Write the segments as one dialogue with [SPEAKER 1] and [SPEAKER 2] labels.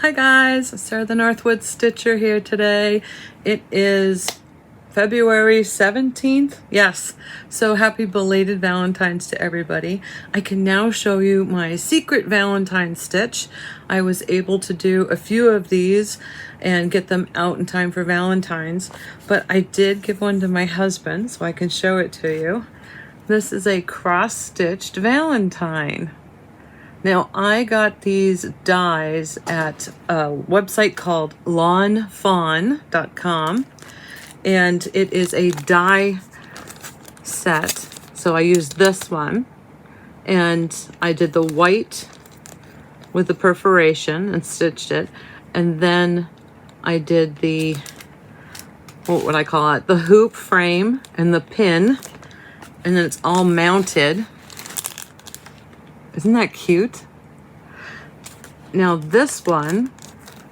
[SPEAKER 1] Hi guys, Sarah the Northwoods Stitcher here today. It is February 17th. Yes, so happy belated Valentine's to everybody. I can now show you my secret Valentine stitch. I was able to do a few of these and get them out in time for Valentine's, but I did give one to my husband so I can show it to you. This is a cross-stitched Valentine. Now, I got these dies at a website called lawnfawn.com, and it is a die set. So I used this one, and I did the white with the perforation and stitched it, and then I did the, what would I call it, the hoop frame and the pin, and then it's all mounted. Isn't that cute? Now this one,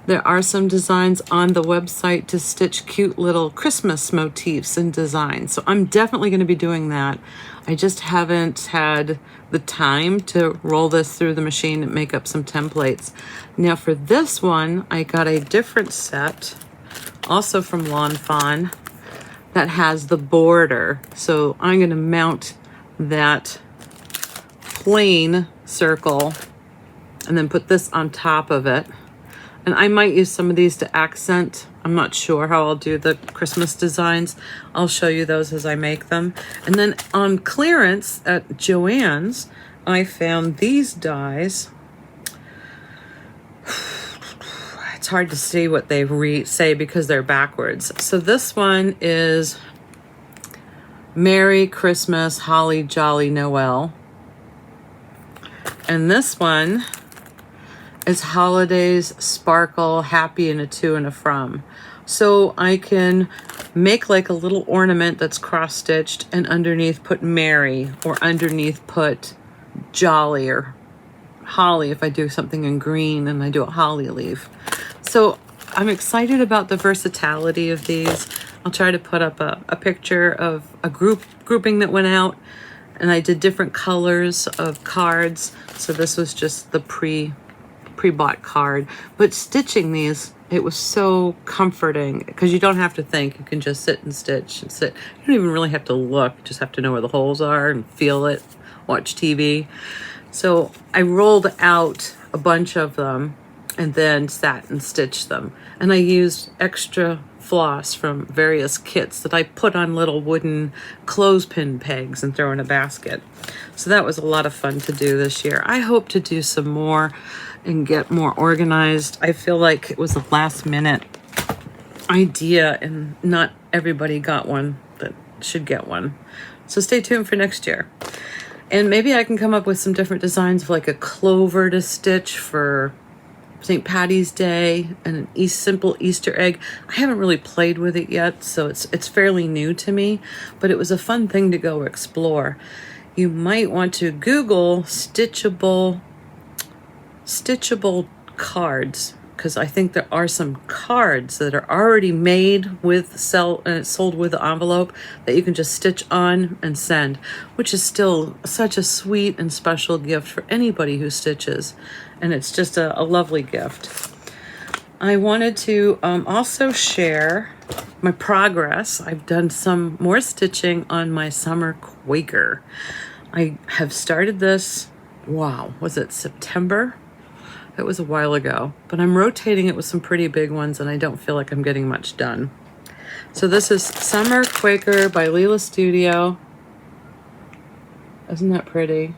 [SPEAKER 1] there are some designs on the website to stitch cute little Christmas motifs and designs. So I'm definitely going to be doing that. I just haven't had the time to roll this through the machine and make up some templates. Now for this one, I got a different set, also from Lawn Fawn, that has the border. So I'm going to mount that plain circle and then put this on top of it. And I might use some of these to accent. I'm not sure how I'll do the Christmas designs. I'll show you those as I make them. And then on clearance at Joann's, I found these dies. It's hard to see what they say because they're backwards. So this one is Merry Christmas, Holly Jolly Noel. And this one is Holidays Sparkle Happy and a To and a From. So I can make like a little ornament that's cross-stitched and underneath put Merry, or underneath put Jolly or Holly if I do something in green and I do a holly leaf. So I'm excited about the versatility of these. I'll try to put up a picture of a grouping that went out, and I did different colors of cards. So this was just the pre-bought card. But stitching these, it was so comforting because you don't have to think. You can just sit and stitch and sit. You don't even really have to look. You just have to know where the holes are and feel it, watch TV. So I rolled out a bunch of them and then sat and stitched them. And I used extra floss from various kits that I put on little wooden clothespin pegs and throw in a basket. So that was a lot of fun to do this year. I hope to do some more and get more organized. I feel like it was a last minute idea and not everybody got one that should get one. So stay tuned for next year. And maybe I can come up with some different designs of like a clover to stitch for St. Patty's Day and an simple Easter egg. I haven't really played with it yet, so it's fairly new to me, but it was a fun thing to go explore. You might want to Google stitchable cards, because I think there are some cards that are already made with sold with the envelope that you can just stitch on and send, which is still such a sweet and special gift for anybody who stitches, and it's just a lovely gift. I wanted to also share my progress. I've done some more stitching on my summer Quaker. I have started this, wow, was it September? It was a while ago, but I'm rotating it with some pretty big ones and I don't feel like I'm getting much done. So this is Summer Quaker by Leela Studio. Isn't that pretty?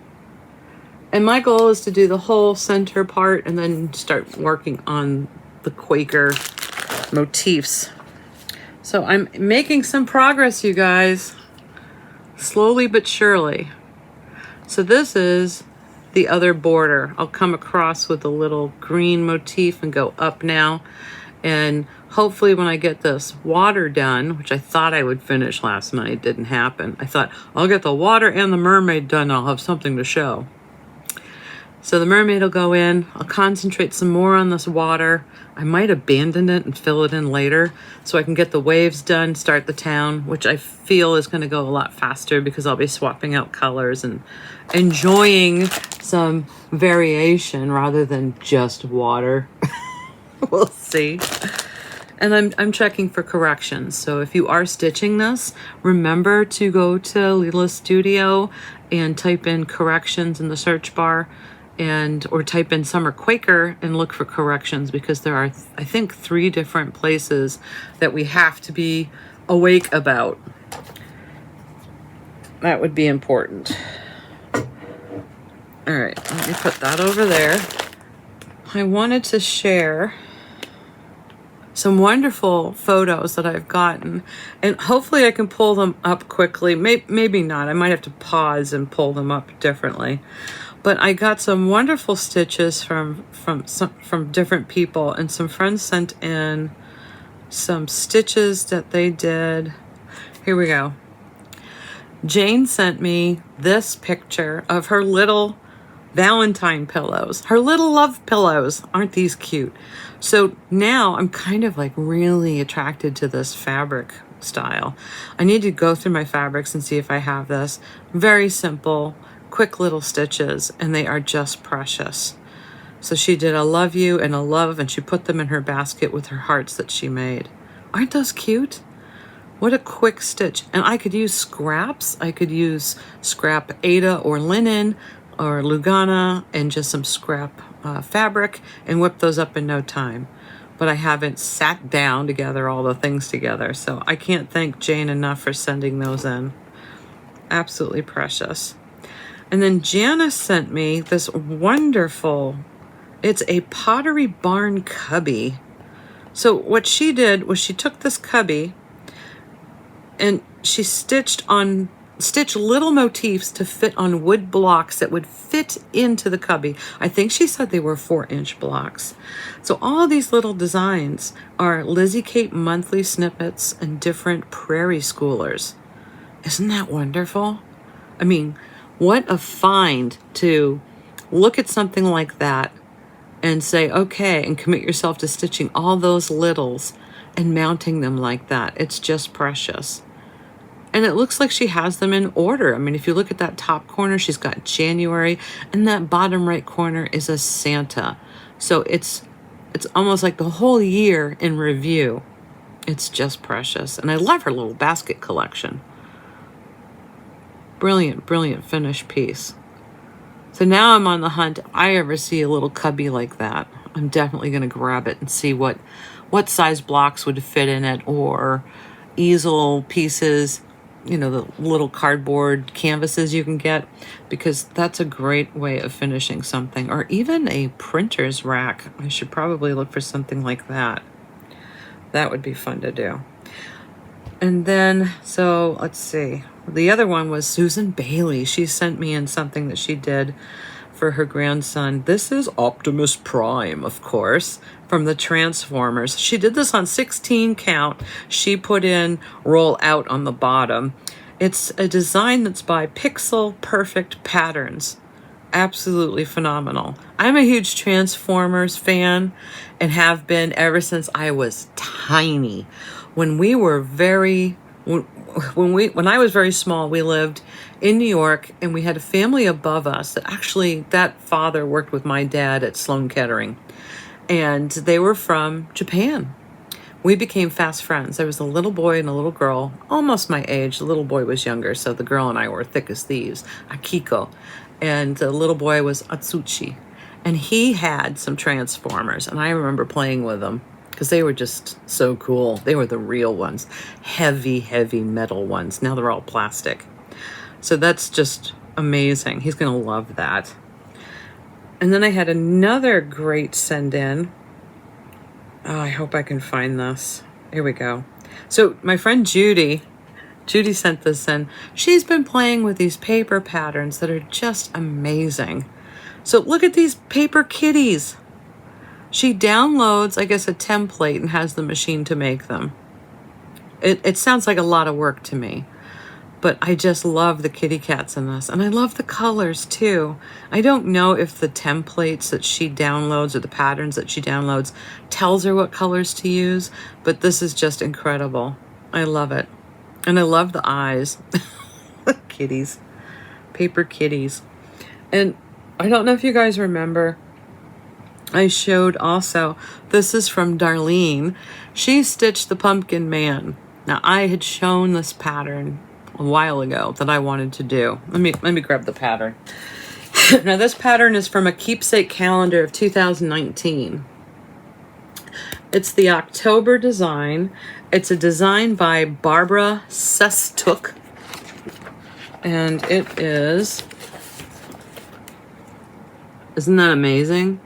[SPEAKER 1] And my goal is to do the whole center part and then start working on the Quaker motifs. So I'm making some progress, you guys. Slowly but surely. So this is the other border. I'll come across with a little green motif and go up now. And hopefully when I get this water done, which I thought I would finish last night, didn't happen. I thought I'll get the water and the mermaid done. I'll have something to show. So the mermaid will go in. I'll concentrate some more on this water. I might abandon it and fill it in later so I can get the waves done, start the town, which I feel is going to go a lot faster because I'll be swapping out colors and enjoying some variation rather than just water. We'll see. And I'm checking for corrections. So if you are stitching this, remember to go to Lila's Studio and type in corrections in the search bar, or type in Summer Quaker and look for corrections, because there are, I think, 3 different places that we have to be awake about. That would be important. All right, let me put that over there. I wanted to share some wonderful photos that I've gotten, and hopefully I can pull them up quickly. Maybe not. I might have to pause and pull them up differently. But I got some wonderful stitches from different people, and some friends sent in some stitches that they did. Here we go. Jane sent me this picture of her little Valentine pillows, her little love pillows. Aren't these cute? So now I'm kind of like really attracted to this fabric style. I need to go through my fabrics and see if I have this. Very simple, quick little stitches, and they are just precious. So she did a love you and a love, and she put them in her basket with her hearts that she made. Aren't those cute? What a quick stitch. And I could use scraps. I could use scrap Aida or linen or Lugana and just some scrap fabric and whip those up in no time. But I haven't sat down to gather all the things together. So I can't thank Jane enough for sending those in. Absolutely precious. And then Janice sent me this wonderful, it's a Pottery Barn cubby. So what she did was she took this cubby and she stitched little motifs to fit on wood blocks that would fit into the cubby. I think she said they were 4-inch blocks. So all of these little designs are Lizzie Kate monthly snippets and different prairie schoolers. Isn't that wonderful? I mean, what a find to look at something like that and say, okay, and commit yourself to stitching all those littles and mounting them like that. It's just precious. And it looks like she has them in order. I mean, if you look at that top corner, she's got January, and that bottom right corner is a Santa. So it's almost like the whole year in review. It's just precious. And I love her little basket collection. Brilliant, brilliant finished piece. So now I'm on the hunt. If I ever see a little cubby like that, I'm definitely going to grab it and see what size blocks would fit in it, or easel pieces, you know, the little cardboard canvases you can get, because that's a great way of finishing something. Or even a printer's rack. I should probably look for something like that. That would be fun to do. And then, so let's see. The other one was Susan Bailey. She sent me in something that she did for her grandson. This is Optimus Prime, of course, from the Transformers. She did this on 16 count. She put in roll out on the bottom. It's a design that's by Pixel Perfect Patterns. Absolutely phenomenal. I'm a huge Transformers fan and have been ever since I was tiny. When I was very small, we lived in New York, and we had a family above us that father worked with my dad at Sloan Kettering, and they were from Japan. We became fast friends. There was a little boy and a little girl, almost my age. The little boy was younger, so the girl and I were thick as thieves, Akiko, and the little boy was Atsuchi, and he had some Transformers, and I remember playing with them, because they were just so cool. They were the real ones. Heavy, heavy metal ones. Now they're all plastic. So that's just amazing. He's going to love that. And then I had another great send in. Oh, I hope I can find this. Here we go. So my friend Judy sent this in. She's been playing with these paper patterns that are just amazing. So look at these paper kitties. She downloads, I guess, a template and has the machine to make them. It sounds like a lot of work to me, but I just love the kitty cats in this, and I love the colors too. I don't know if the templates that she downloads or the patterns that she downloads tells her what colors to use, but this is just incredible. I love it. And I love the eyes. Kitties. Paper kitties. And I don't know if you guys remember, I showed also, this is from Darlene. She stitched the Pumpkin Man. Now I had shown this pattern a while ago that I wanted to do. Let me grab the pattern. Now this pattern is from a keepsake calendar of 2019. It's the October design. It's a design by Barbara Sestook. And it is, isn't that amazing?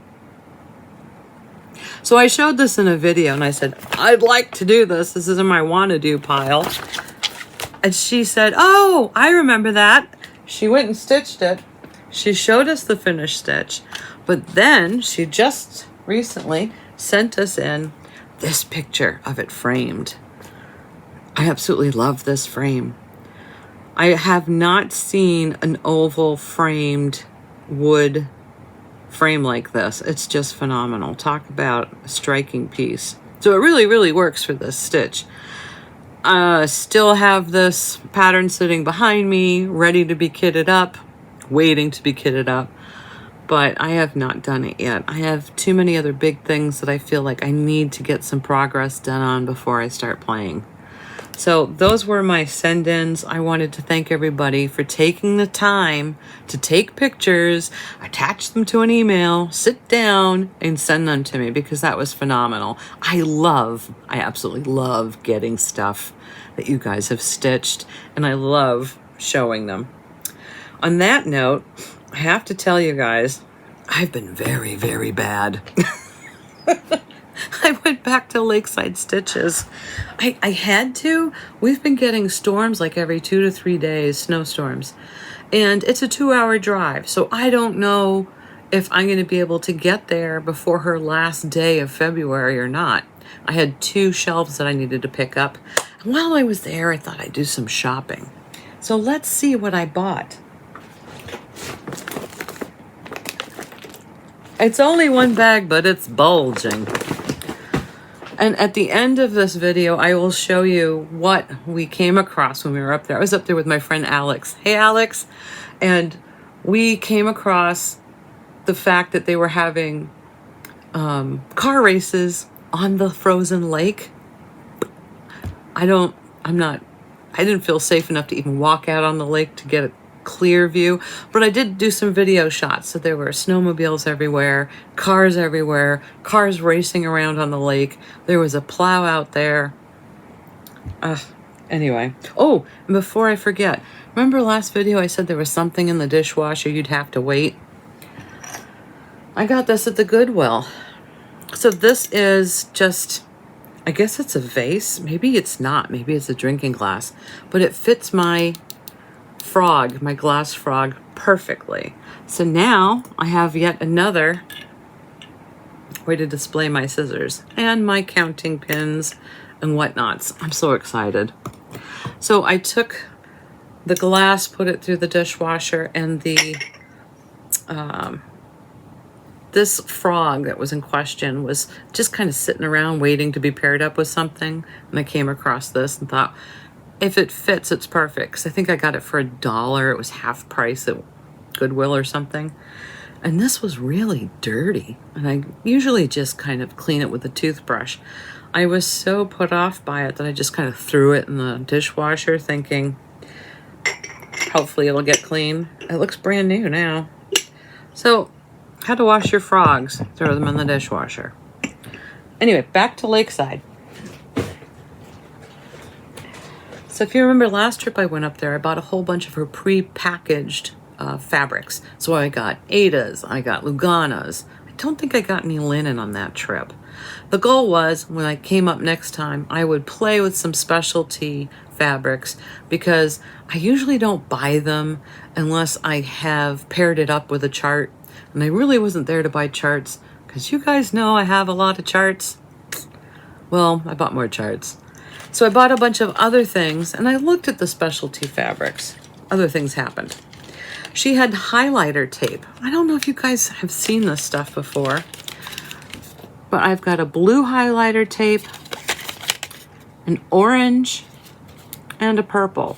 [SPEAKER 1] So I showed this in a video and I said, I'd like to do this. This is in my want to do pile. And she said, oh, I remember that. She went and stitched it. She showed us the finished stitch. But then she just recently sent us in this picture of it framed. I absolutely love this frame. I have not seen an oval framed wood frame like this. It's just phenomenal. Talk about a striking piece. So it really, really works for this stitch. Still have this pattern sitting behind me, ready to be kitted up, waiting to be kitted up, but I have not done it yet. I have too many other big things that I feel like I need to get some progress done on before I start playing. So those were my send-ins. I wanted to thank everybody for taking the time to take pictures, attach them to an email, sit down and send them to me, because that was phenomenal. I absolutely love getting stuff that you guys have stitched, and I love showing them. On that note, I have to tell you guys, I've been very, very bad. I went back to Lakeside Stitches. I had to. We've been getting storms like every 2 to 3 days, snowstorms. And it's a 2-hour drive. So I don't know if I'm going to be able to get there before her last day of February or not. I had 2 shelves that I needed to pick up. And while I was there, I thought I'd do some shopping. So let's see what I bought. It's only one bag, but it's bulging. And at the end of this video, I will show you what we came across when we were up there. I was up there with my friend Alex. Hey, Alex. And we came across the fact that they were having car races on the frozen lake. I didn't feel safe enough to even walk out on the lake to get a clear view, but I did do some video shots. So there were snowmobiles everywhere, cars racing around on the lake. There was a plow out there. Anyway. Oh, and before I forget, remember last video I said there was something in the dishwasher you'd have to wait? I got this at the Goodwill. So this is just, I guess it's a vase. Maybe it's not. Maybe it's a drinking glass. But it fits my frog, my glass frog, perfectly. So now I have yet another way to display my scissors and my counting pins and whatnots. I'm so excited. So I took the glass, put it through the dishwasher, and the this frog that was in question was just kind of sitting around waiting to be paired up with something. And I came across this and thought, if it fits, it's perfect. 'Cause I think I got it for $1. It was half price at Goodwill or something. And this was really dirty. And I usually just kind of clean it with a toothbrush. I was so put off by it that I just kind of threw it in the dishwasher thinking, hopefully it'll get clean. It looks brand new now. So, how to wash your frogs. Throw them in the dishwasher. Anyway, back to Lakeside. So if you remember last trip I went up there, I bought a whole bunch of her pre-packaged fabrics. So I got Adas, I got Luganas. I don't think I got any linen on that trip. The goal was, when I came up next time, I would play with some specialty fabrics, because I usually don't buy them unless I have paired it up with a chart. And I really wasn't there to buy charts, because you guys know I have a lot of charts. Well, I bought more charts. So I bought a bunch of other things, and I looked at the specialty fabrics. Other things happened. She had highlighter tape. I don't know if you guys have seen this stuff before, but I've got a blue highlighter tape, an orange, and a purple.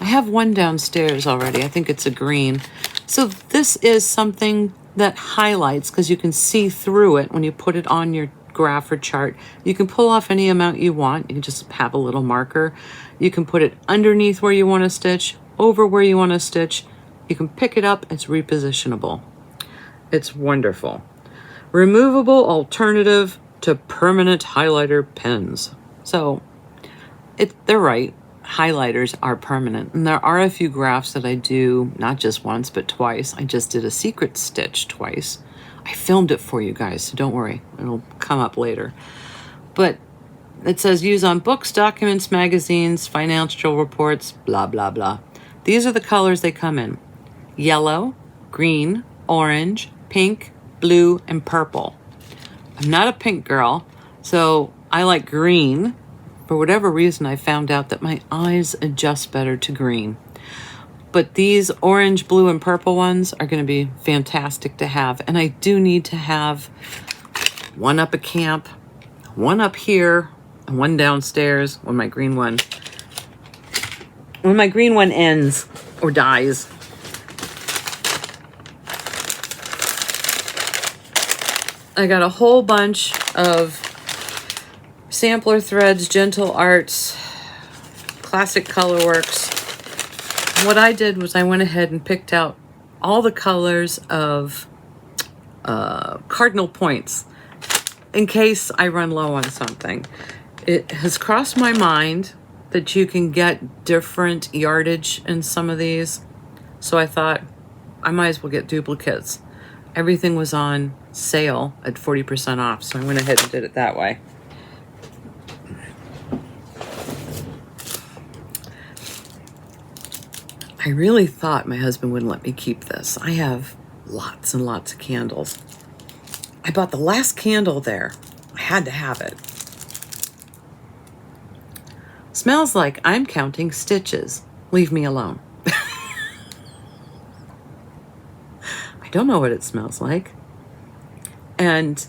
[SPEAKER 1] I have one downstairs already. I think it's a green. So this is something that highlights, because you can see through it when you put it on your graph or chart. You can pull off any amount you want. You can just have a little marker. You can put it underneath where you want to stitch, over where you want to stitch. You can pick it up. It's repositionable. It's wonderful. Removable alternative to permanent highlighter pens. So they're right. Highlighters are permanent. And there are a few graphs that I do, not just once, but twice. I just did a secret stitch twice. I filmed it for you guys, so don't worry. It'll come up later. But it says use on books, documents, magazines, financial reports, blah, blah, blah. These are the colors they come in. Yellow, green, orange, pink, blue, and purple. I'm not a pink girl, so I like green. For whatever reason, I found out that my eyes adjust better to green. But these orange, blue, and purple ones are going to be fantastic to have. And I do need to have one up at camp, one up here, and one downstairs when my green one ends or dies. I got a whole bunch of sampler threads, Gentle Arts, Classic Colorworks. What I did was I went ahead and picked out all the colors of cardinal points in case I run low on something. It has crossed my mind that you can get different yardage in some of these, so I thought I might as well get duplicates. Everything was on sale at 40% off, so I went ahead and did it that way. I really thought my husband wouldn't let me keep this. I have lots and lots of candles. I bought the last candle there. I had to have it. Smells like I'm counting stitches. Leave me alone. I don't know what it smells like. And,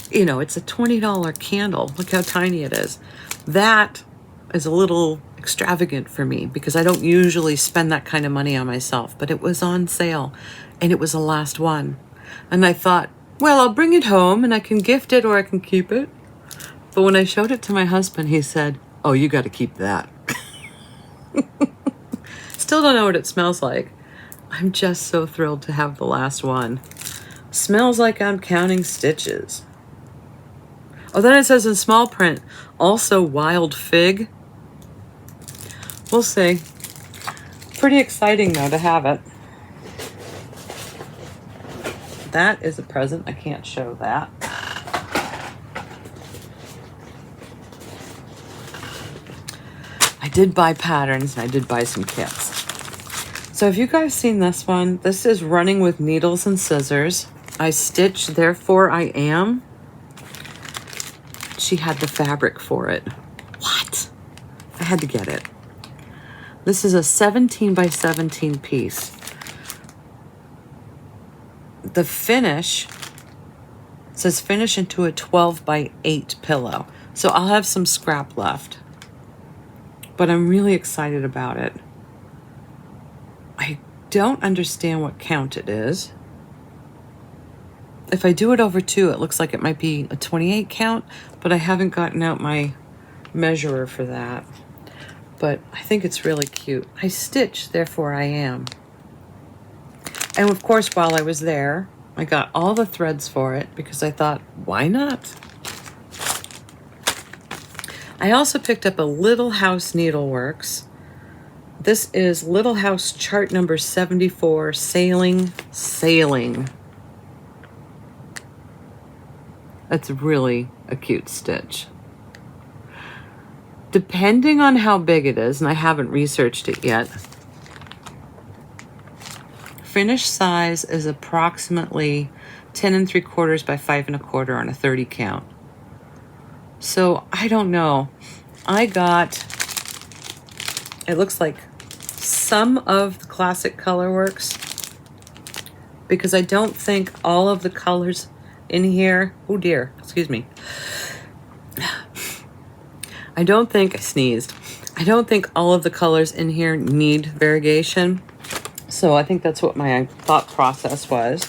[SPEAKER 1] you know, it's a $20 candle. Look how tiny it is. That is a little extravagant for me because I don't usually spend that kind of money on myself, but it was on sale and it was the last one. And I thought, well, I'll bring it home and I can gift it or I can keep it. But when I showed it to my husband, he said, oh, you got to keep that. Still don't know what it smells like. I'm just so thrilled to have the last one. Smells like I'm counting stitches. Oh, then it says in small print, also wild fig. We'll see. Pretty exciting though to have it. That is a present. I can't show that. I did buy patterns and I did buy some kits. So have you guys seen this one? This is Running with Needles and Scissors. I stitched Therefore I Am. She had the fabric for it. What? I had to get it. This is a 17 by 17 piece. The finish says finish into a 12 by 8 pillow. So I'll have some scrap left. But I'm really excited about it. I don't understand what count it is. If I do it over 2, it looks like it might be a 28 count, but I haven't gotten out my measurer for that. But I think it's really cute. I stitched Therefore I Am. And of course, while I was there, I got all the threads for it because I thought, why not? I also picked up a Little House Needleworks. This is Little House chart number 74, Sailing. That's really a cute stitch. Depending on how big it is, and I haven't researched it yet, finished size is approximately 10 3/4 by 5 1/4 on a 30 count. So I don't know. I got, it looks like some of the Classic Colorworks because I don't think all of the colors in here, oh dear, excuse me. I don't think all of the colors in here need variegation. So I think that's what my thought process was.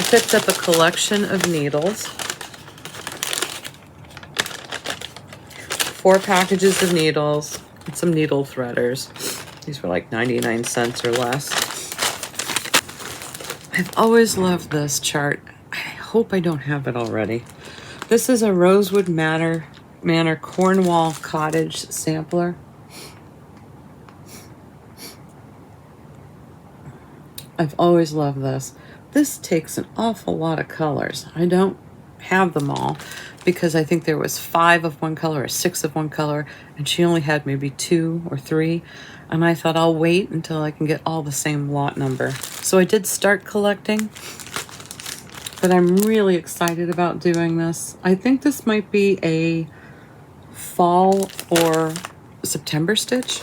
[SPEAKER 1] picked up a collection of needles. 4 packages of needles and some needle threaders. These were like 99 cents or less. I've always loved this chart. I hope I don't have it already. This is a Rosewood Manor Cornwall Cottage sampler. I've always loved this. This takes an awful lot of colors. I don't have them all because I think there was 5 of one color or 6 of one color, and she only had maybe 2 or 3. And I thought I'll wait until I can get all the same lot number. So I did start collecting, but I'm really excited about doing this. I think this might be a fall or September stitch.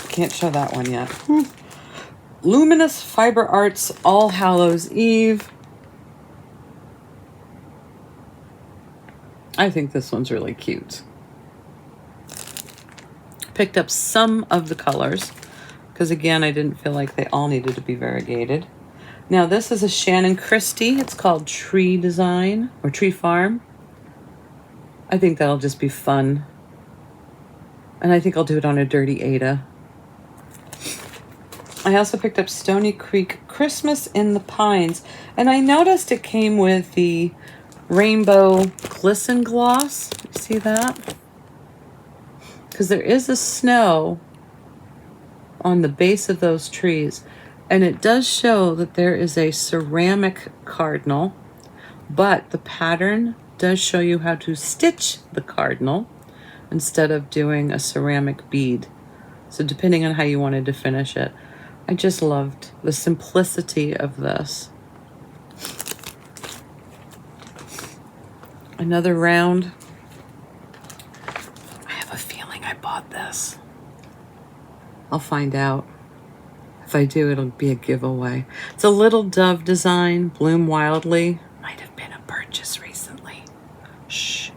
[SPEAKER 1] Can't show that one yet. Luminous Fiber Arts All Hallows Eve. I think this one's really cute. Picked up some of the colors because, again, I didn't feel like they all needed to be variegated. Now, this is a Shannon Christie. It's called Tree Design or Tree Farm. I think that'll just be fun. And I think I'll do it on a Dirty Ada. I also picked up Stony Creek Christmas in the Pines. And I noticed it came with the Rainbow Glisten Gloss. You see that? Because there is a snow on the base of those trees. And it does show that there is a ceramic cardinal, but the pattern does show you how to stitch the cardinal instead of doing a ceramic bead. So depending on how you wanted to finish it. I just loved the simplicity of this. Another round. I bought this. I'll find out. If I do, it'll be a giveaway. It's a Little Dove design, Bloom Wildly. Might have been a purchase recently. Shh.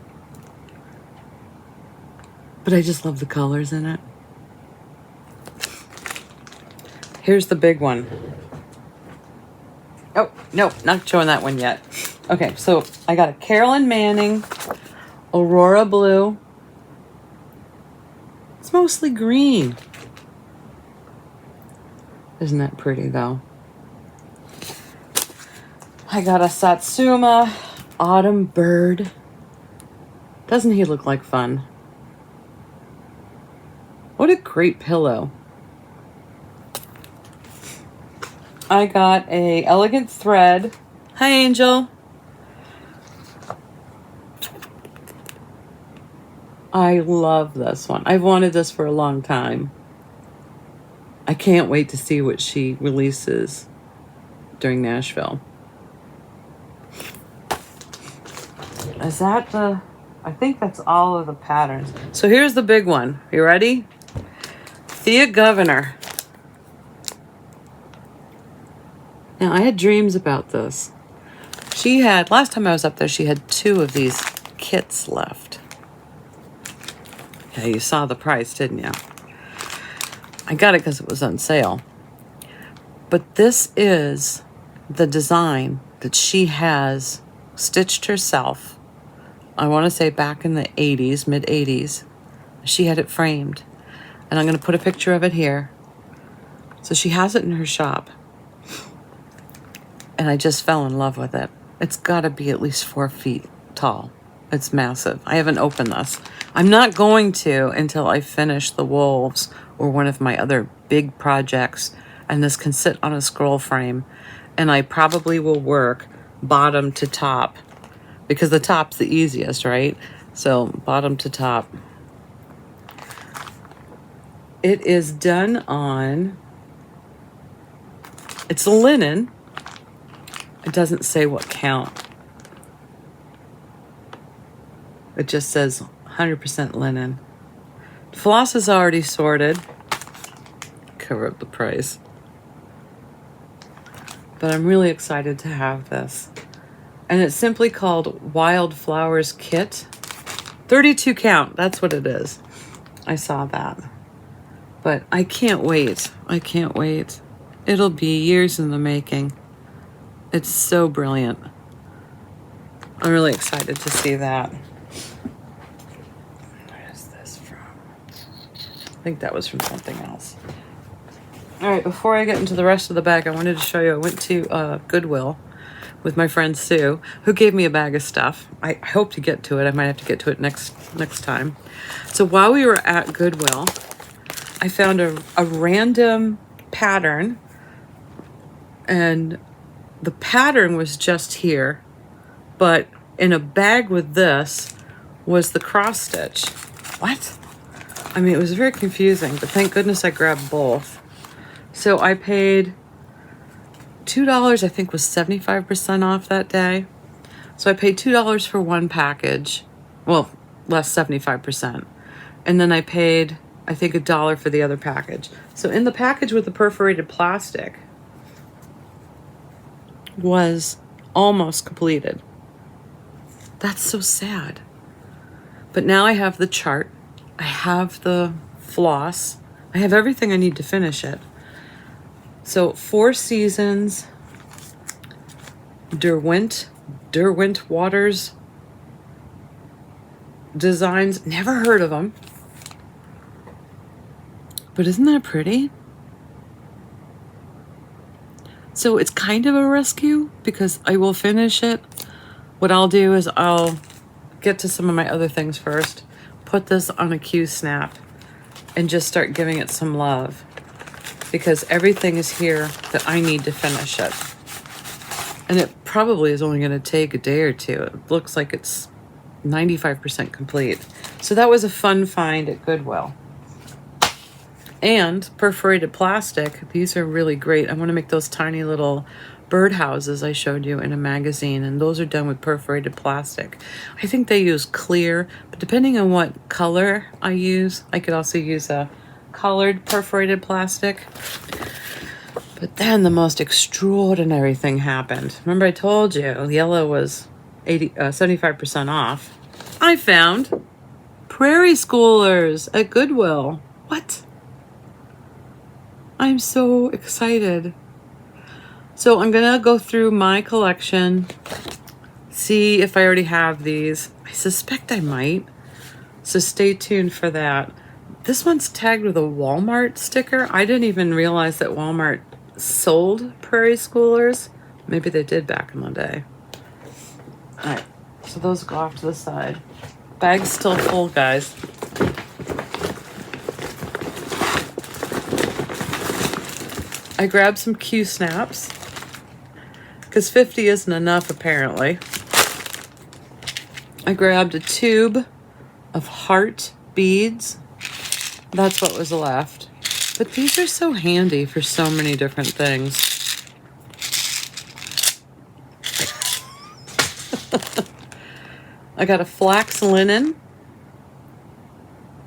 [SPEAKER 1] But I just love the colors in it. Here's the big one. Oh, no, not showing that one yet. Okay, so I got a Carolyn Manning Aurora Blue. It's mostly green. Isn't that pretty though? I got a Satsuma Autumn Bird. Doesn't he look like fun? What a great pillow. I got a Elegant Thread. Hi, Angel. I love this one. I've wanted this for a long time. I can't wait to see what she releases during Nashville. Is that the... I think that's all of the patterns. So here's the big one. You ready? Thea Governor. Now, I had dreams about this. She had... Last time I was up there, she had 2 of these kits left. Yeah, you saw the price, didn't you? I got it because it was on sale. But this is the design that she has stitched herself. I want to say back in the 80s, mid-80s. She had it framed. And I'm going to put a picture of it here. So she has it in her shop. And I just fell in love with it. It's got to be at least 4 feet tall. It's massive. I haven't opened this. I'm not going to until I finish the wolves or one of my other big projects, and this can sit on a scroll frame, and I probably will work bottom to top because the top's the easiest, right? So bottom to top. It is done on, it's linen. It doesn't say what count. It just says 100% linen. Floss is already sorted. Cover up the price. But I'm really excited to have this. And it's simply called Wildflowers Kit. 32 count, that's what it is. I saw that. But I can't wait. I can't wait. It'll be years in the making. It's so brilliant. I'm really excited to see that. Where is this from? I think that was from something else. All right, before I get into the rest of the bag, I wanted to show you, I went to Goodwill with my friend Sue, who gave me a bag of stuff. I hope to get to it. I might have to get to it next time. So while we were at Goodwill, I found a random pattern, and the pattern was just here, but in a bag with this was the cross stitch. What? I mean, it was very confusing, but thank goodness I grabbed both. So I paid $2, I think was 75% off that day. So I paid $2 for one package. Well, less 75%. And then I paid, I think, $1 for the other package. So in the package with the perforated plastic was almost completed. That's so sad. But now I have the chart. I have the floss. I have everything I need to finish it. So 4 Seasons, Derwent Waters Designs. Never heard of them. But isn't that pretty? So it's kind of a rescue because I will finish it. What I'll do is I'll get to some of my other things first, put this on a Q-snap, and just start giving it some love, because everything is here that I need to finish it. And it probably is only going to take a day or two. It looks like it's 95% complete. So that was a fun find at Goodwill. And perforated plastic, these are really great. I want to make those tiny little birdhouses I showed you in a magazine, and those are done with perforated plastic. I think they use clear, but depending on what color I use, I could also use a colored perforated plastic. But then the most extraordinary thing happened. Remember I told you yellow was 75% off. I found Prairie Schoolers at Goodwill. What? I'm so excited. So I'm gonna go through my collection, see if I already have these. I suspect I might, so stay tuned for that. This one's tagged with a Walmart sticker. I didn't even realize that Walmart sold Prairie Schoolers. Maybe they did back in the day. All right, so those go off to the side. Bag's still full, guys. I grabbed some Q-snaps because 50 isn't enough apparently. I grabbed a tube of heart beads. That's what was left. But these are so handy for so many different things. I got a flax linen,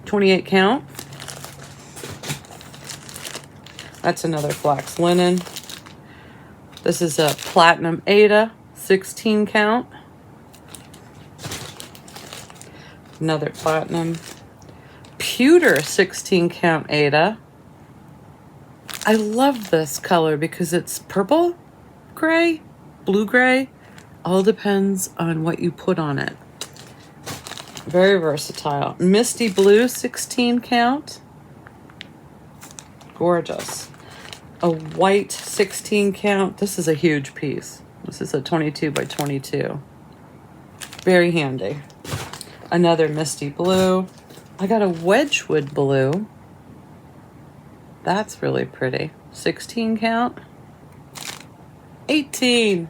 [SPEAKER 1] 28 count. That's another flax linen. This is a platinum Ada, 16 count. Another platinum pewter 16 count Ada. I love this color because it's purple, gray, blue gray. All depends on what you put on it. Very versatile. Misty blue 16 count. Gorgeous. A white 16 count. This is a huge piece. This is a 22 by 22. Very handy. Another misty blue. I got a Wedgwood blue. That's really pretty. 16 count. 18.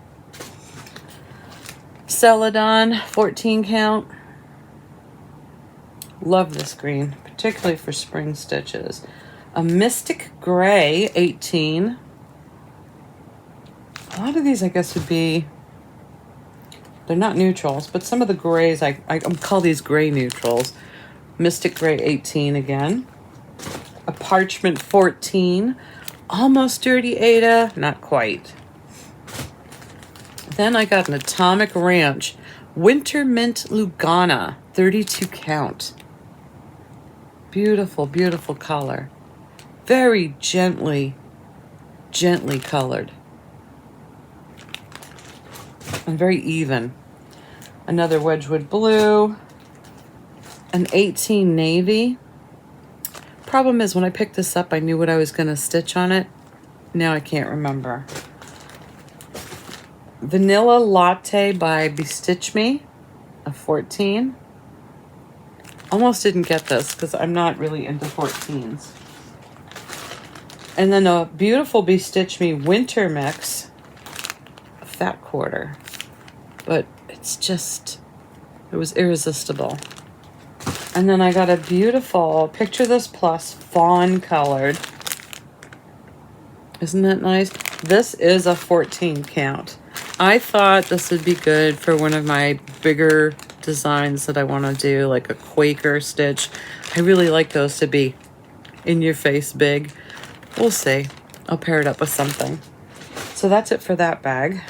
[SPEAKER 1] Celadon 14 count. Love this green, particularly for spring stitches. A Mystic Gray 18. A lot of these I guess would be, they're not neutrals, but some of the grays, I call these gray neutrals. Mystic Gray 18 again. A Parchment 14. Almost Dirty Ada, not quite. Then I got an Atomic Ranch Winter Mint Lugana 32 count. Beautiful, beautiful color. Very gently colored. and very even. Another Wedgwood blue, an 18 navy. Problem is, when I picked this up, I knew what I was going to stitch on it. Now I can't remember. Vanilla Latte by Bestitch Me, a 14. Almost didn't get this because I'm not really into 14s. And then a beautiful Bestitch Me Winter Mix, a fat quarter. But it's just, it was irresistible. And then I got a beautiful, picture this plus, fawn colored. Isn't that nice? This is a 14 count. I thought this would be good for one of my bigger designs that I want to do, like a Quaker stitch. I really like those to be in your face big. We'll see. I'll pair it up with something. So that's it for that bag.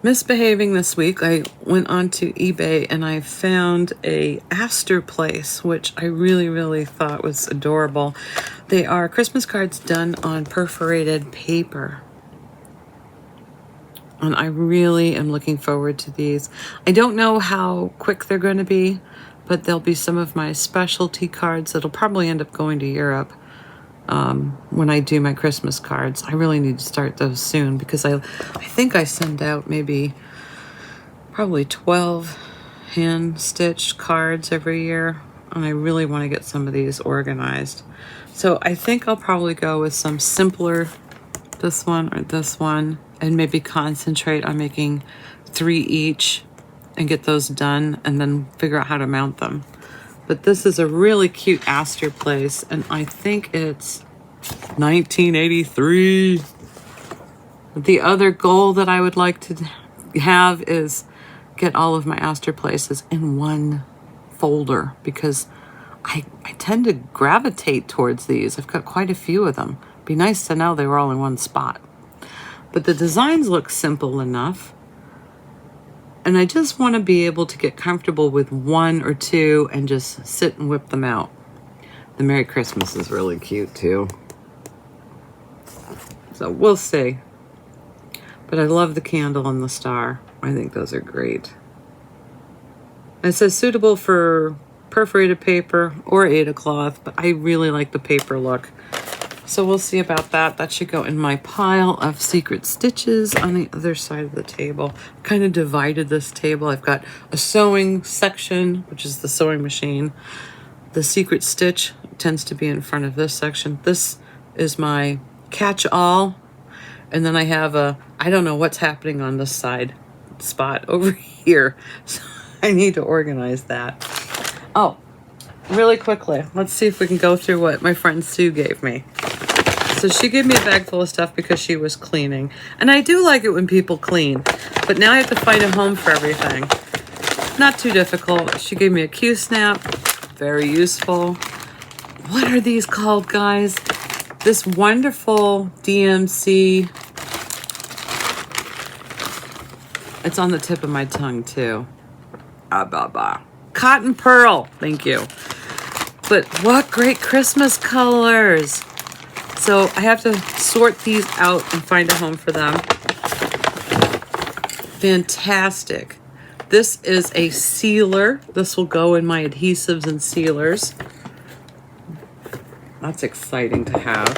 [SPEAKER 1] Misbehaving this week, I went onto eBay and I found a Astor Place, which I really thought was adorable. They are Christmas cards done on perforated paper. And I really am looking forward to these. I don't know how quick they're going to be, but they'll be some of my specialty cards that'll probably end up going to Europe when I do my Christmas cards. I really need to start those soon because I think I send out probably 12 hand-stitched cards every year, and I really want to get some of these organized. So I think I'll probably go with some simpler, this one or this one, and maybe concentrate on making 3 each and get those done and then figure out how to mount them. But this is a really cute Astor Place, and I think it's 1983. The other goal that I would like to have is get all of my Astor Places in one folder, because I tend to gravitate towards these. I've got quite a few of them. Be nice to know they were all in one spot. But the designs look simple enough. And I just want to be able to get comfortable with 1 or 2 and just sit and whip them out. The Merry Christmas is really cute too. So we'll see. But I love the candle and the star. I think those are great. It says suitable for perforated paper or Aida cloth, but I really like the paper look. So we'll see about that. That should go in my pile of secret stitches on the other side of the table. Kind of divided this table. I've got a sewing section, which is the sewing machine. The secret stitch tends to be in front of this section. This is my catch-all. And then I have I don't know what's happening on this side spot over here. So I need to organize that. Oh, really quickly, let's see if we can go through what my friend Sue gave me. So she gave me a bag full of stuff because she was cleaning. And I do like it when people clean. But now I have to find a home for everything. Not too difficult. She gave me a Q-snap. Very useful. What are these called, guys? This wonderful DMC. It's on the tip of my tongue, too. Cotton Pearl. Thank you. But what great Christmas colors. So I have to sort these out and find a home for them. Fantastic. This is a sealer. This will go in my adhesives and sealers. That's exciting to have.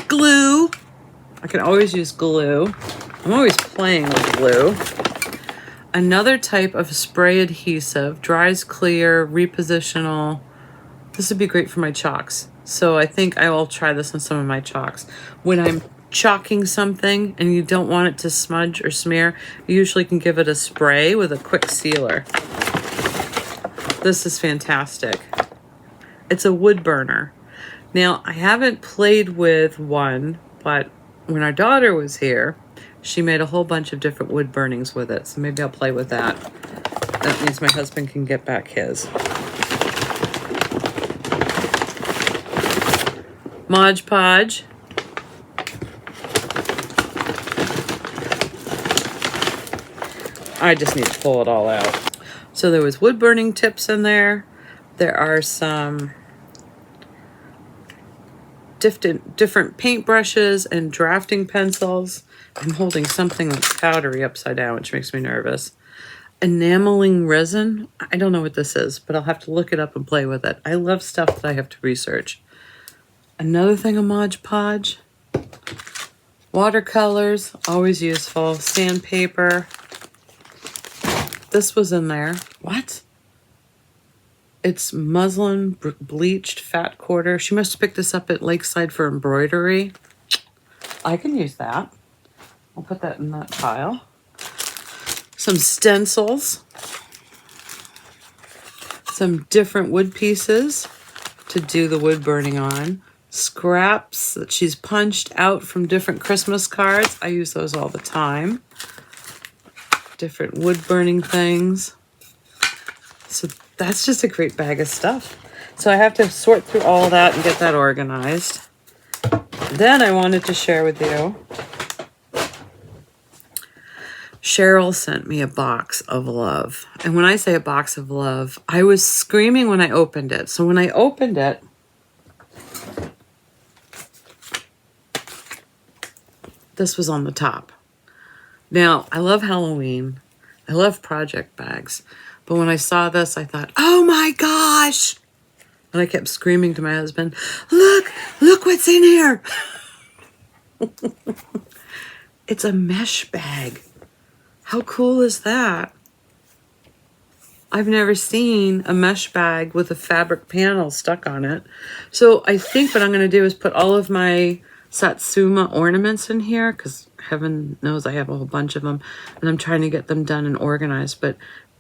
[SPEAKER 1] Glue. I can always use glue. I'm always playing with glue. Another type of spray adhesive. Dries clear, repositional. This would be great for my chalks. So I think I will try this on some of my chalks. When I'm chalking something and you don't want it to smudge or smear, you usually can give it a spray with a quick sealer. This is fantastic. It's a wood burner. Now, I haven't played with one, but when our daughter was here, she made a whole bunch of different wood burnings with it. So maybe I'll play with that. That means my husband can get back his. Mod Podge. I just need to pull it all out. So there was wood burning tips in there. There are some different paintbrushes and drafting pencils. I'm holding something that's powdery upside down, which makes me nervous. Enameling resin. I don't know what this is, but I'll have to look it up and play with it. I love stuff that I have to research. Another thing of Mod Podge. Watercolors, always useful. Sandpaper. This was in there. What? It's muslin bleached fat quarter. She must have picked this up at Lakeside for embroidery. I can use that. I'll put that in that pile. Some stencils. Some different wood pieces to do the wood burning on. Scraps that she's punched out from different Christmas cards. I use those all the time. Different wood burning things. So that's just a great bag of stuff. So I have to sort through all that and get that organized. Then I wanted to share with you, Cheryl sent me a box of love. And when I say a box of love, I was screaming when I opened it. So when I opened it, this was on the top. Now, I love Halloween. I love project bags. But when I saw this, I thought, oh my gosh. And I kept screaming to my husband, look what's in here. It's a mesh bag. How cool is that? I've never seen a mesh bag with a fabric panel stuck on it. So I think what I'm going to do is put all of my Satsuma ornaments in here, because heaven knows I have a whole bunch of them, and I'm trying to get them done and organized. But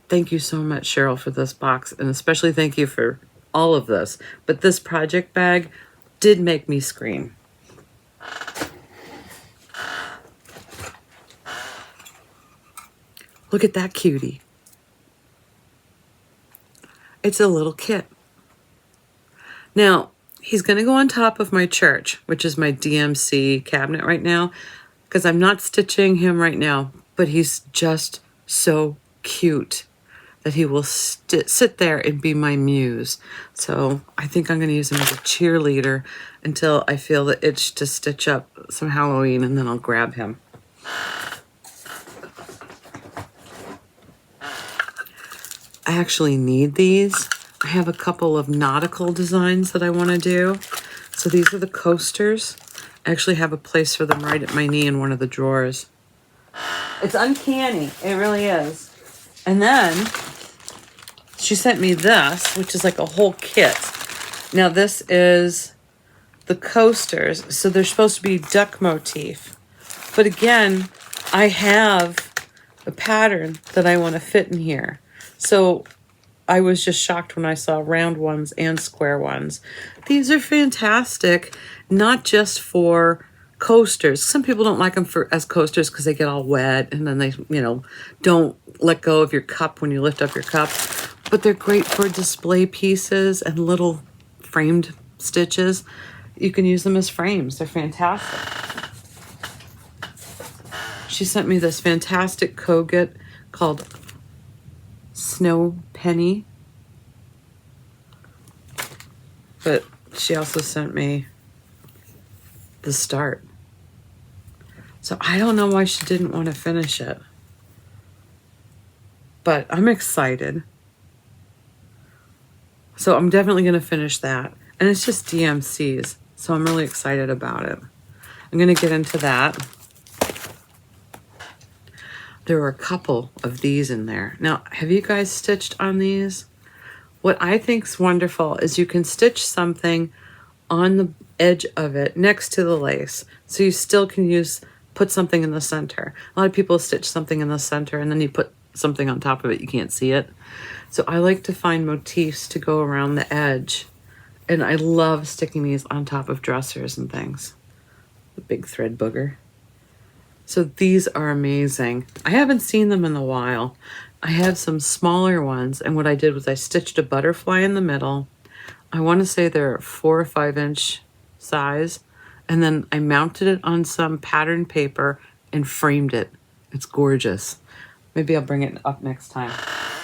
[SPEAKER 1] thank you so much, Cheryl, for this box, and especially thank you for all of this. But this project bag did make me scream. Look at that cutie. It's a little kit. Now, he's going to go on top of my church, which is my DMC cabinet right now, because I'm not stitching him right now, but he's just so cute that he will sit there and be my muse. So I think I'm going to use him as a cheerleader until I feel the itch to stitch up some Halloween, and then I'll grab him. I actually need these. I have a couple of nautical designs that I want to do. So these are the coasters. I actually have a place for them right at my knee in one of the drawers. It's uncanny. It really is. And then she sent me this, which is like a whole kit. Now this is the coasters. So they're supposed to be duck motif. But again, I have a pattern that I want to fit in here. So I was just shocked when I saw round ones and square ones. These are fantastic, not just for coasters. Some people don't like them as coasters because they get all wet and then they, don't let go of your cup when you lift up your cup. But they're great for display pieces and little framed stitches. You can use them as frames. They're fantastic. She sent me this fantastic Kogut called Snow Penny, but she also sent me the start. So I don't know why she didn't want to finish it, but I'm excited. So I'm definitely going to finish that, and it's just DMCs, so I'm really excited about it. I'm going to get into that. There were a couple of these in there. Now, have you guys stitched on these? What I think's wonderful is you can stitch something on the edge of it next to the lace. So you still can put something in the center. A lot of people stitch something in the center and then you put something on top of it. You can't see it. So I like to find motifs to go around the edge. And I love sticking these on top of dressers and things. The big thread booger. So these are amazing. I haven't seen them in a while. I have some smaller ones, and what I did was I stitched a butterfly in the middle. I want to say they're 4 or 5 inch size, and then I mounted it on some pattern paper and framed it. It's gorgeous. Maybe I'll bring it up next time.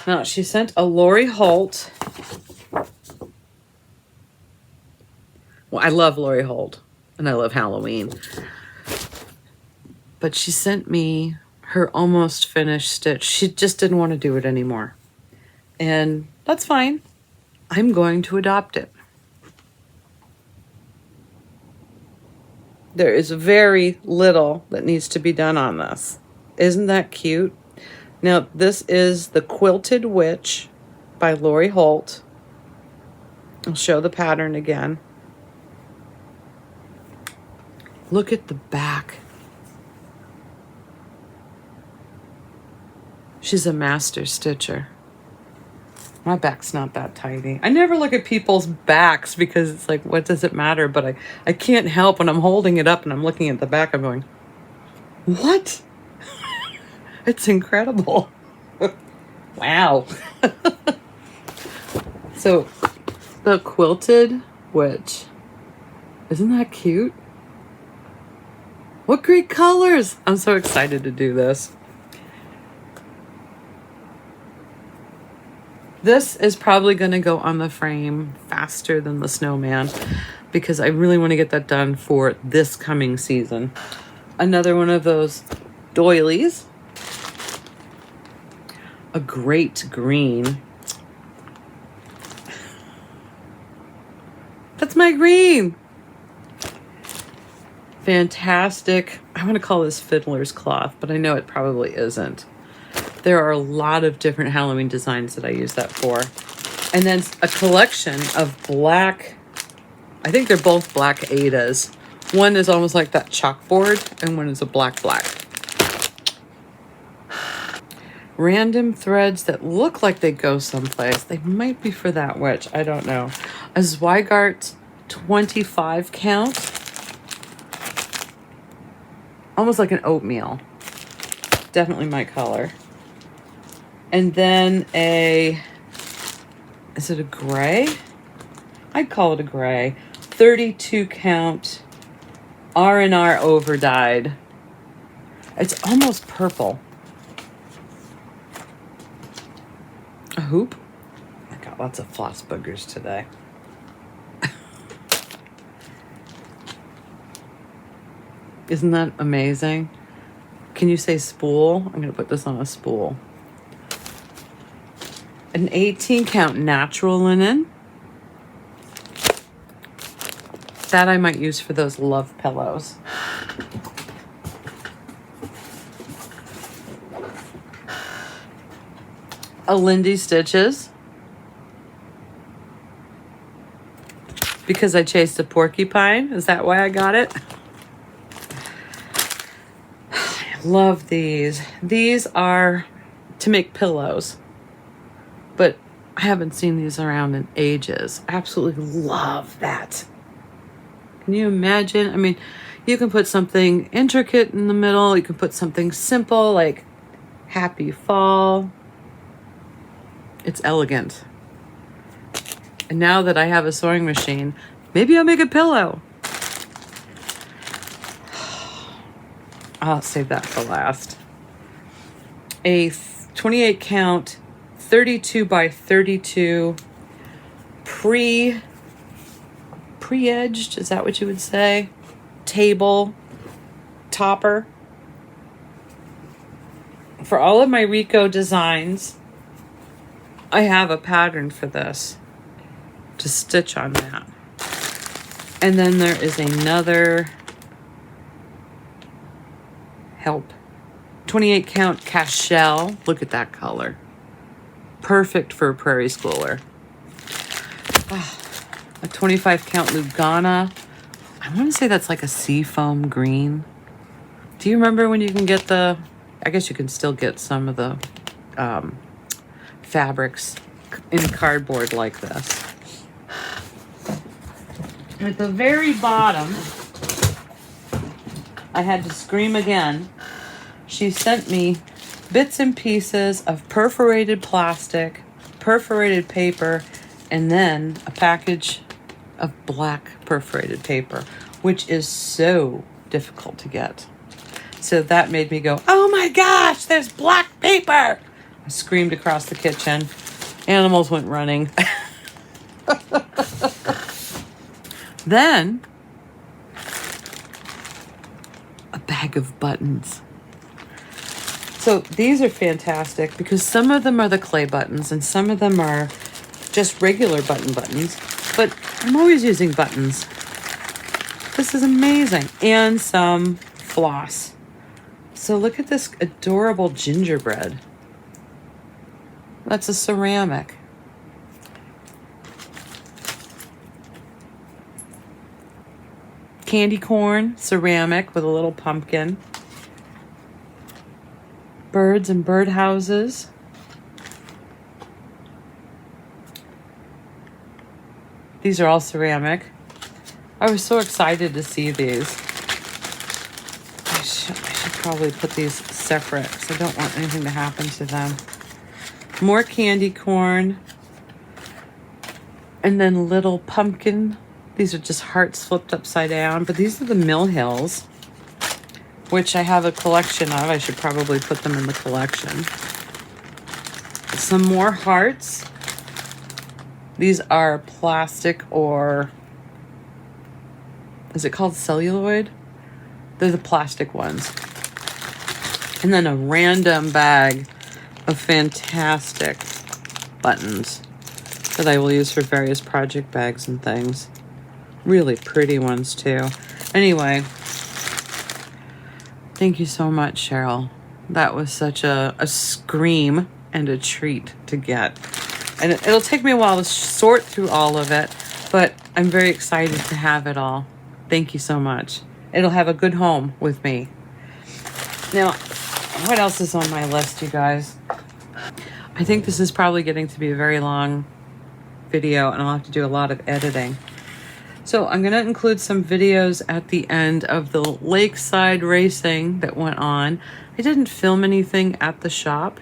[SPEAKER 1] Now, she sent a Lori Holt. Well, I love Lori Holt. and I love Halloween. But she sent me her almost finished stitch. She just didn't want to do it anymore. And that's fine. I'm going to adopt it. There is very little that needs to be done on this. Isn't that cute? Now, this is the Quilted Witch by Lori Holt. I'll show the pattern again. Look at the back. She's a master stitcher. My back's not that tidy. I never look at people's backs because it's like, what does it matter? But I can't help when I'm holding it up and I'm looking at the back, I'm going, what? It's incredible. Wow. So, the Quilted Witch. Isn't that cute? What great colors! I'm so excited to do this. This is probably going to go on the frame faster than the snowman because I really want to get that done for this coming season. Another one of those doilies. A great green. That's my green. Fantastic. I want to call this fiddler's cloth, but I know it probably isn't. There are a lot of different Halloween designs that I use that for. And then a collection of black, I think they're both black Adas. One is almost like that chalkboard, and one is a black. Random threads that look like they go someplace. They might be for that witch. I don't know. A Zweigart 25 count. Almost like an oatmeal. Definitely my color. And then is it a gray? I'd call it a gray. 32 count R&R over dyed. It's almost purple. A hoop. I got lots of floss boogers today. Isn't that amazing? Can you say spool? I'm going to put this on a spool. An 18 count natural linen. That I might use for those love pillows. A Lindy Stitches. Because I chased a porcupine. Is that why I got it? I love these. These are to make pillows. But I haven't seen these around in ages. Absolutely love that. Can you imagine? I mean, you can put something intricate in the middle. You can put something simple like Happy Fall. It's elegant. And now that I have a sewing machine, maybe I'll make a pillow. I'll save that for last. A 28 count 32 by 32 pre-edged, is that what you would say? Table topper. For all of my Rico designs, I have a pattern for this to stitch on that. And then there is another 28 count Cashel. Look at that color. Perfect for a prairie schooler. A 25 count Lugana. I want to say that's like a seafoam green. Do you remember when you can get I guess you can still get some of the fabrics in cardboard like this. And at the very bottom, I had to scream again. She sent me bits and pieces of perforated plastic, perforated paper, and then a package of black perforated paper, which is so difficult to get. So that made me go, oh my gosh, there's black paper! I screamed across the kitchen. Animals went running. Then bag of buttons. So these are fantastic because some of them are the clay buttons and some of them are just regular buttons, but I'm always using buttons. This is amazing. And some floss. So look at this adorable gingerbread. That's a ceramic. Candy corn, ceramic with a little pumpkin. Birds and birdhouses. These are all ceramic. I was so excited to see these. I should probably put these separate because I don't want anything to happen to them. More candy corn. And then little pumpkin. These are just hearts flipped upside down. But these are the Mill Hills, which I have a collection of. I should probably put them in the collection. Some more hearts. These are plastic, or is it called celluloid? They're the plastic ones. And then a random bag of fantastic buttons that I will use for various project bags and things. Really pretty ones too. Anyway, thank you so much, Cheryl. That was such a scream and a treat to get. And it'll take me a while to sort through all of it, but I'm very excited to have it all. Thank you so much. It'll have a good home with me. Now, what else is on my list, you guys? I think this is probably getting to be a very long video, and I'll have to do a lot of editing. So I'm going to include some videos at the end of the Lakeside racing that went on. I didn't film anything at the shop.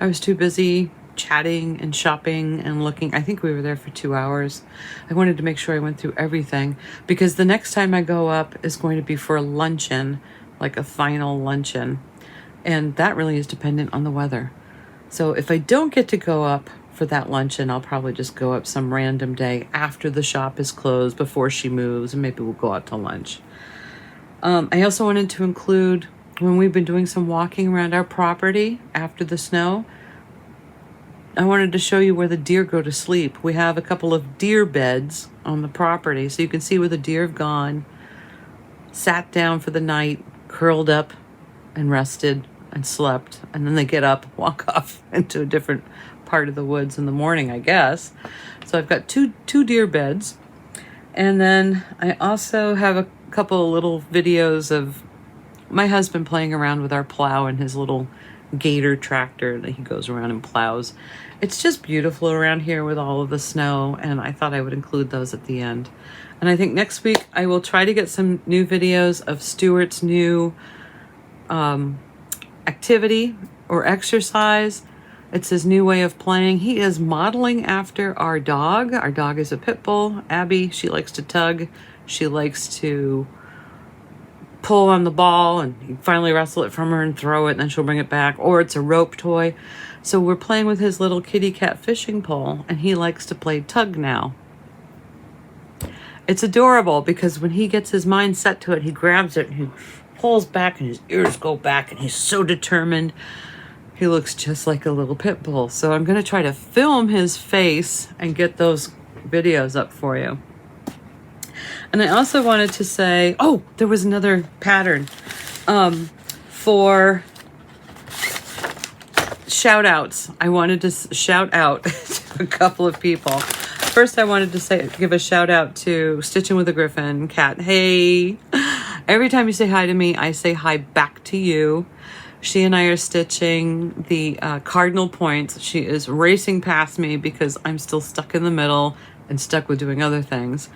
[SPEAKER 1] I was too busy chatting and shopping and looking. I think we were there for 2 hours. I wanted to make sure I went through everything because the next time I go up is going to be for a luncheon, like a final luncheon. And that really is dependent on the weather. So if I don't get to go up for that luncheon, I'll probably just go up some random day after the shop is closed, before she moves, and maybe we'll go out to lunch. I also wanted to include, when we've been doing some walking around our property after the snow, I wanted to show you where the deer go to sleep. We have a couple of deer beds on the property, so you can see where the deer have gone, sat down for the night, curled up and rested and slept, and then they get up, walk off into a different part of the woods in the morning, I guess. So I've got two deer beds. And then I also have a couple of little videos of my husband playing around with our plow and his little Gator tractor that he goes around and plows. It's just beautiful around here with all of the snow, and I thought I would include those at the end. And I think next week I will try to get some new videos of Stuart's new activity or exercise. It's his new way of playing. He is modeling after our dog. Our dog is a pit bull, Abby. She likes to tug. She likes to pull on the ball and you finally wrestle it from her and throw it, and then she'll bring it back. Or it's a rope toy. So we're playing with his little kitty cat fishing pole, and he likes to play tug now. It's adorable because when he gets his mind set to it, he grabs it and he pulls back and his ears go back, and he's so determined. He looks just like a little pit bull. So I'm going to try to film his face and get those videos up for you. And I also wanted to say, oh, there was another pattern for shout outs. I wanted to shout out to a couple of people. First, I wanted to give a shout out to Stitching with a Griffin, Kat. Hey, every time you say hi to me, I say hi back to you. She and I are stitching the cardinal points. She is racing past me because I'm still stuck in the middle and stuck with doing other things.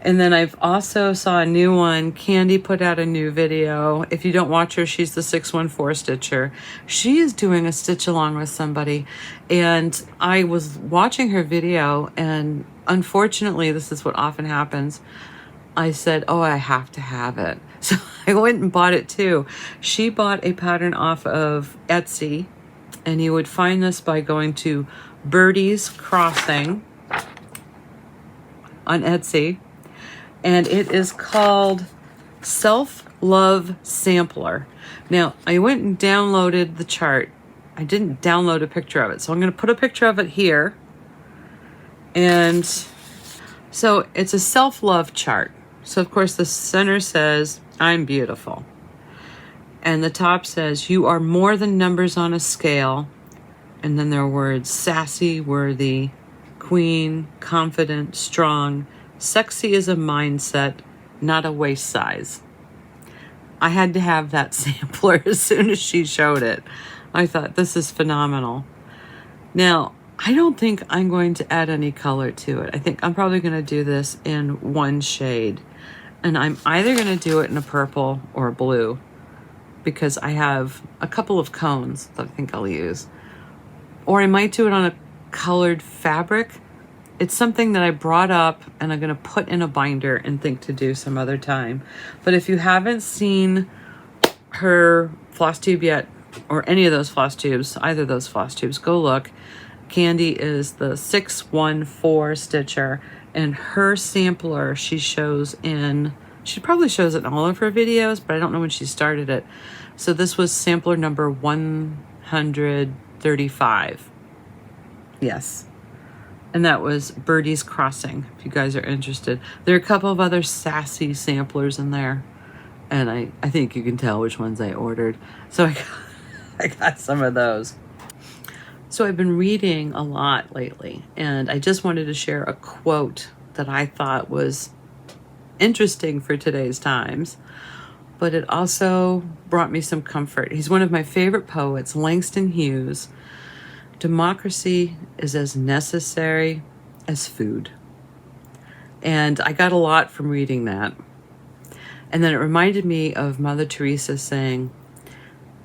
[SPEAKER 1] And then I've also saw a new one. Candy put out a new video. If you don't watch her, she's the 614 Stitcher. She is doing a stitch along with somebody. And I was watching her video, and unfortunately, this is what often happens. I said, oh, I have to have it. So I went and bought it too. She bought a pattern off of Etsy, and you would find this by going to Birdie's Crossing on Etsy. And it is called Self love sampler. Now, I went and downloaded the chart. I didn't download a picture of it, so I'm going to put a picture of it here. And so it's a self-love chart. So of course the center says, I'm beautiful. And the top says, you are more than numbers on a scale. And then there are words, sassy, worthy, queen, confident, strong, sexy is a mindset, not a waist size. I had to have that sampler as soon as she showed it. I thought, this is phenomenal. Now, I don't think I'm going to add any color to it. I think I'm probably going to do this in one shade. And I'm either going to do it in a purple or a blue, because I have a couple of cones that I think I'll use. Or I might do it on a colored fabric. It's something that I brought up and I'm going to put in a binder and think to do some other time. But if you haven't seen her floss tube yet, or any of those floss tubes, either of those floss tubes, go look. Candy is the 614 stitcher, and her sampler she shows in, she probably shows it in all of her videos, but I don't know when she started it. So this was sampler number 135. Yes. And that was Birdie's Crossing, if you guys are interested. There are a couple of other sassy samplers in there, and I think you can tell which ones I ordered. So I got some of those. So I've been reading a lot lately, and I just wanted to share a quote that I thought was interesting for today's times, but it also brought me some comfort. He's one of my favorite poets, Langston Hughes. Democracy is as necessary as food. And I got a lot from reading that. And then it reminded me of Mother Teresa saying,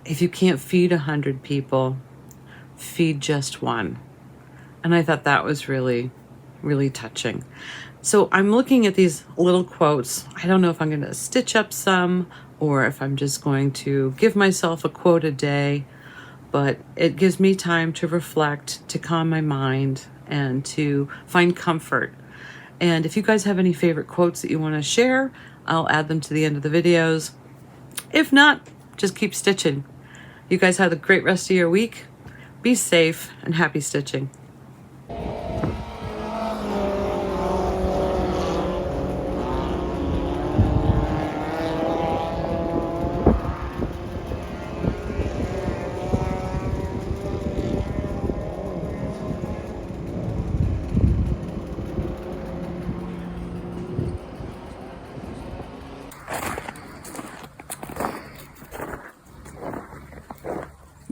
[SPEAKER 1] if you can't feed 100 people, feed just one. And I thought that was really, really touching. So I'm looking at these little quotes. I don't know if I'm going to stitch up some or if I'm just going to give myself a quote a day, but it gives me time to reflect, to calm my mind, and to find comfort. And if you guys have any favorite quotes that you want to share, I'll add them to the end of the videos. If not, just keep stitching. You guys have a great rest of your week. Be safe and happy stitching.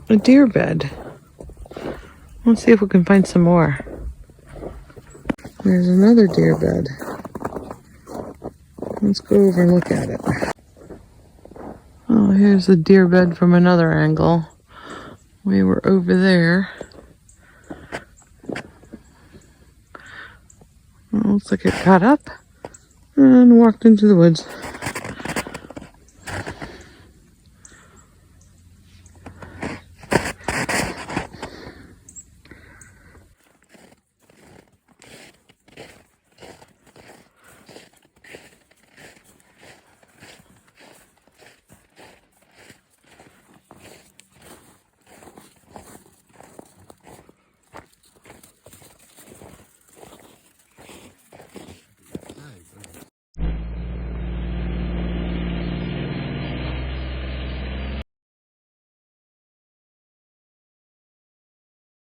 [SPEAKER 1] A deer bed. Let's see if we can find some more. There's another deer bed. Let's go over and look at it. Oh, here's the deer bed from another angle. We were over there. Well, looks like it got up and walked into the woods.